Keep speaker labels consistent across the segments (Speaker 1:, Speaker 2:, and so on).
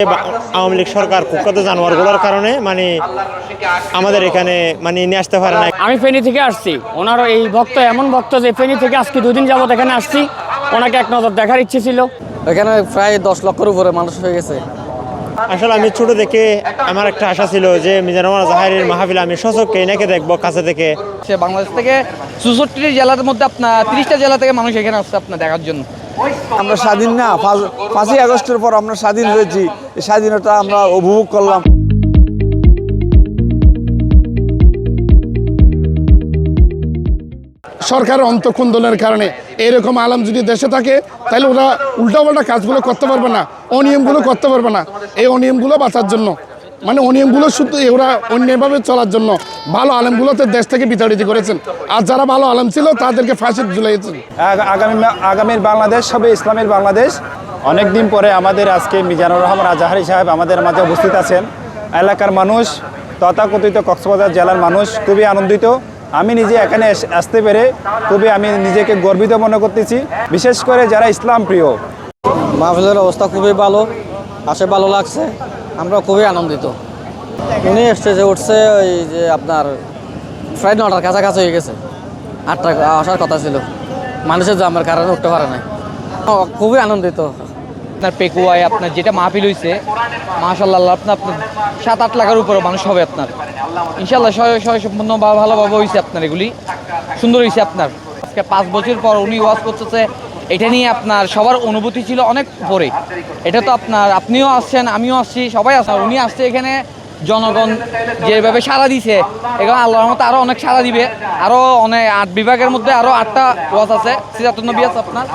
Speaker 1: আওয়ামী লীগ সরকার কুখ্যাত জানোয়ারগুলোর কারণে মানে আমাদের এখানে মানে নিয়ে আসতে পারে না।
Speaker 2: আমি ফেনী থেকে আসছি, ওনার এই ভক্ত এমন ভক্ত যে ফেনী থেকে আজকে 2 দিন যাবত এখানে আসছি, ওনাকে এক নজর দেখার ইচ্ছে ছিল।
Speaker 3: এখানে প্রায় 10 লক্ষের উপরে মানুষ হয়ে গেছে।
Speaker 1: আসলে আমি ছোট থেকে আমার একটা আশা ছিল যে মিজানুর রহমান আজহারীর মাহফিল আমি সচক্ষে এনাকে দেখবো কাছে থেকে।
Speaker 4: বাংলাদেশ থেকে 64 জেলার মধ্যে আপনার 30টা জেলা থেকে মানুষ এখানে আসছে আপনার দেখার জন্য।
Speaker 5: আমরা স্বাধীন না, 5ই আগস্টের পর আমরা স্বাধীন হয়েছি, এই স্বাধীনতা আমরা উপভোগ করলাম।
Speaker 6: সরকারের অন্তঃকুন্দলের কারণে এরকম আলেম যদি দেশে থাকে তাহলে ওরা উল্টাপাল্টা কাজগুলো করতে পারবে না, অনিয়মগুলো করতে পারবে না। এই অনিয়মগুলো বাঁচার জন্য মানে অনিয়মগুলো শুধু ওরা অন্যভাবে চলার জন্য ভালো আলেমগুলোতে দেশ থেকে বিতাড়িত করেছেন, আর যারা ভালো আলেম ছিল তাদেরকে ফাঁসি ঝুলাইয়েছেন।
Speaker 7: আগামীর বাংলাদেশ হবে ইসলামের বাংলাদেশ। অনেক দিন পরে আমাদের আজকে মিজানুর রহমান আজহারী সাহেব আমাদের মাঝে উপস্থিত আছেন। এলাকার মানুষ তথাকথিত কক্সবাজার জেলার মানুষ খুবই আনন্দিত। আমি নিজে এখানে আসতে পেরে আমি নিজেকে গর্বিত মনে করতেছি, বিশেষ করে যারা ইসলাম প্রিয়।
Speaker 3: মাহফিলের অবস্থা খুবই ভালো, আসে ভালো লাগছে, আমরা খুবই আনন্দিত। উনি স্টেজে উঠছে ওই যে আপনার প্রায় 9টার কাছাকাছি হয়ে গেছে, 8টা আসার কথা ছিল, মানুষের জামের কারণে উঠতে পারে নাই। খুবই আনন্দিত।
Speaker 4: আপনার পেকুয়ায় আপনার যেটা মাহফিল হয়েছে মাশাআল্লাহ, আপনার 7-8 লাখের উপরে মানুষ হবে আপনার ইনশাআল্লাহ। সম্পূর্ণ ভালোভাবে হয়েছে আপনার, এগুলি সুন্দর হয়েছে আপনার। আজকে 5 বছর পর উনি ওয়াজ করতেছে, এটা নিয়ে আপনার সবার অনুভূতি ছিল অনেক পরে। এটা তো আপনার আপনিও আসছেন, আমিও আসছি, সবাই আসছে। উনি আসছে এখানে, জনগণ যেভাবে সাড়া দিছে, এখানে আল্লাহর রহমতে আরও অনেক সাড়া দিবে। আরও অনেক 8 বিভাগের মধ্যে আরও 8টা ওয়াজ আছে, সিরাতুন নবী আছে আপনার।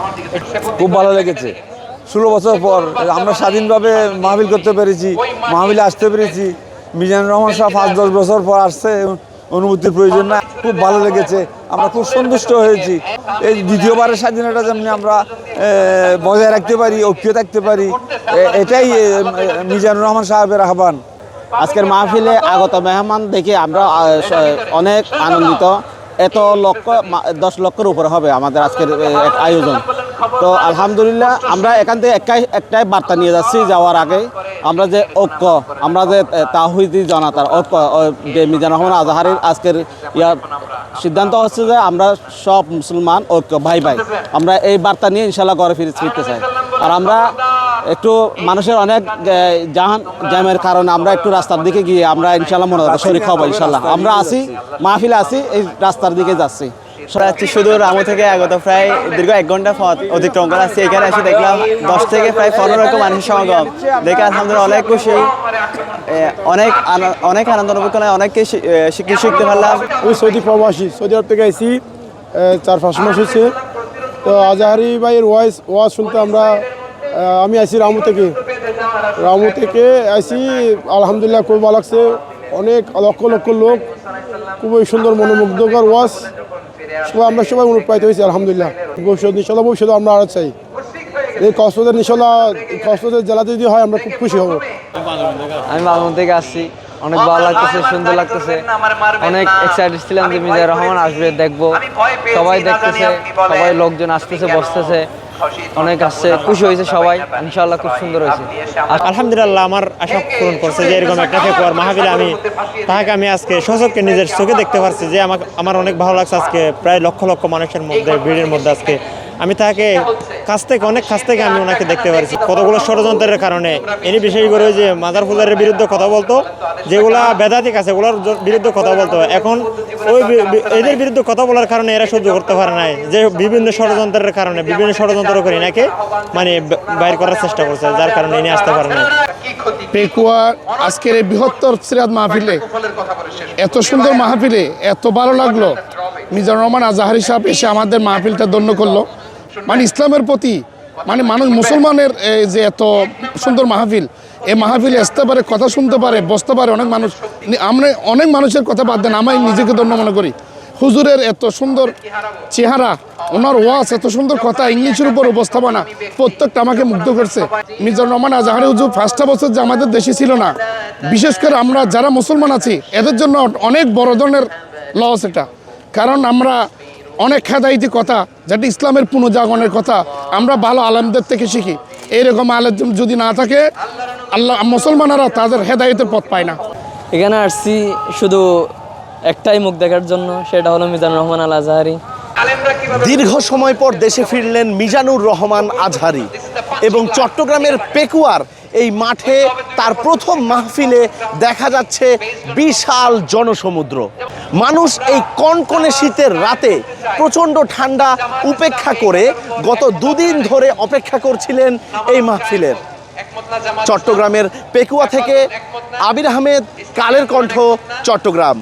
Speaker 5: খুব ভালো লেগেছে। 16 বছর পর আমরা স্বাধীনভাবে মাহফিল করতে পেরেছি, মাহফিলে আসতে পেরেছি। মিজানুর রহমান সাহেব 5-10 বছর পর আসছে, অনুভূতির প্রয়োজন না। খুব ভালো লেগেছে, আমরা খুব সন্তুষ্ট হয়েছি। এই দ্বিতীয়বারের স্বাধীনতা যেমনি আমরা বজায় রাখতে পারি, ঐক্য থাকতে পারি, এটাই মিজানুর রহমান সাহেবের আহ্বান।
Speaker 8: আজকের মাহফিলে আগত মেহমান দেখে আমরা অনেক আনন্দিত। এত 10 লক্ষের উপরে হবে আমাদের আজকের আয়োজন। তো আলহামদুলিল্লাহ আমরা এখান থেকে একটাই বার্তা নিয়ে যাচ্ছি যাওয়ার আগে, আমরা যে ঐক্য, আমরা যে তাওহীদি জনতার ঐক্য, মিজানুর রহমান আজহারীর আজকের সিদ্ধান্ত হচ্ছে যে আমরা সব মুসলমান ঐক্য, ভাই ভাই। আমরা এই বার্তা নিয়ে ইনশাল্লাহ ঘরে ফিরতে চাই। আর আমরা একটু মানুষের অনেক জ্যামের কারণে আমরা একটু রাস্তার দিকে গিয়ে আমরা ইনশাল্লাহ মনে হয় শরীর খাবো ইনশাল্লাহ। আমরা আসি মাহফিলে আসি, এই রাস্তার দিকে যাচ্ছি।
Speaker 9: শুধু রামু থেকে আগত প্রায় দীর্ঘ 1 ঘন্টা পথ অতিক্রম করে আসছি। এখানে এসে দেখলাম 10 থেকে প্রায় 15 লক্ষ মানুষের সমাগম দেখে আলহামদুলিল্লাহ অনেক খুশি, অনেক আনন্দ অনুভব করলাম, অনেককে শিখতে পারলাম।
Speaker 6: ওই সৌদি প্রবাসী, সৌদি আরব থেকে আইসি 4-5 মাস হয়েছে। তো আজহারী ভাইয়ের ওয়াজ শুনতে আমি আইসি রামু থেকে আইসি। আলহামদুলিল্লাহ খুব ভালো লাগছে, অনেক লক্ষ লক্ষ লোক, খুবই সুন্দর মনোমুগ্ধকর ওয়াজ। আমরা সবাই অনুপ্রাণিত হয়েছি আলহামদুলিল্লাহ। ভবিষ্যতে আমরা আরও চাই এই কক্সবাজার জেলাতে যদি হয় আমরা খুব খুশি হব।
Speaker 3: আমি বাংলা থেকে আসছি, অনেক ভালো লাগতেছে, সুন্দর লাগতেছে, অনেক এক্সাইটেড ছিলাম যে মিজানুর রহমান আসবে, দেখবো। সবাই দেখতেছে, সবাই লোকজন আসতেছে, বসতেছে, অনেক আসছে, খুশি হয়েছে সবাই। ইনশাআল্লাহ খুব সুন্দর হয়েছে।
Speaker 1: আলহামদুলিল্লাহ আমার আশা পূরণ করছে যে এরকম একটা পেকুয়ার মাহফিলে আমি আজকে সচক্ষে নিজের চোখে দেখতে পারছি যে আমার অনেক ভালো লাগছে। আজকে প্রায় লক্ষ লক্ষ মানুষের মধ্যে, ভিড়ের মধ্যে আজকে আমি তাকে অনেক কাছ থেকে আমি ওনাকে দেখতে পারছি। কতগুলো ষড়যন্ত্রের কারণে ইনি বিশেষ করে যে মাজার পূজারের বিরুদ্ধে কথা বলতো, যেগুলা বেদাতিক আছে ওগুলোর বিরুদ্ধে কথা বলতো। এখন ওই এদের বিরুদ্ধে কথা বলার কারণে এরা সহ্য করতে পারে নাই, যে বিভিন্ন ষড়যন্ত্রের কারণে বিভিন্ন ষড়যন্ত্র করে এনাকে মানে বাইর করার চেষ্টা করছে, যার কারণে ইনি আসতে পারে না।
Speaker 6: পেকুয়া আজকের এই বৃহত্তর সিরাত মাহফিলে, এত সুন্দর মাহফিলে এত ভালো লাগলো। মিজানুর রহমান আজহারী সাহেব এসে আমাদের মাহফিলটা ধন্য করলো। মানে ইসলামের প্রতি মানুষ মুসলমানের যে এত সুন্দর মাহফিল, এই মাহফিলে আসতে পারে, কথা শুনতে পারে, বসতে পারে অনেক মানুষ। আমরা অনেক মানুষের কথা বাদ দেন, আমি নিজেকে ধন্য মনে করি। হুজুরের এত সুন্দর চেহারা, ওনার ওয়াজ, এত সুন্দর কথা, ইংলিশের উপর উপস্থাপনা, প্রত্যেকটা আমাকে মুগ্ধ করছে। মিজানুর রহমান আজহারী হুজুর 5টা বছর যে আমাদের দেশে ছিল না, বিশেষ করে আমরা যারা মুসলমান আছি এদের জন্য অনেক বড় ধরনের লস এটা। কারণ আমরা অনেক খেদাইতি কথা, যেটা ইসলামের পুনর্জাগরণের কথা আমরা ভালো আলেমদের থেকে শিখি। এইরকম আলেম যদি না থাকে আল্লাহ মুসলমানেরা তাদের হেদায়েতের পথ পায় না।
Speaker 3: এখানে আসছি শুধু একটাই মুখ দেখার জন্য, সেটা হলো মিজানুর রহমান আল আজহারি।
Speaker 10: দীর্ঘ সময় পর দেশে ফিরলেন মিজানুর রহমান আজহারি এবং চট্টগ্রামের পেকুয়ার এই মাঠে তার প্রথম মাহফিলে দেখা যাচ্ছে বিশাল জনসমুদ্র। মানুষ এই কনকনে শীতের রাতে প্রচণ্ড ঠান্ডা উপেক্ষা করে গত দুদিন ধরে অপেক্ষা করছিলেন এই মাহফিলের। চট্টগ্রামের পেকুয়া থেকে আবির আহমেদ, কালের কণ্ঠ, চট্টগ্রাম।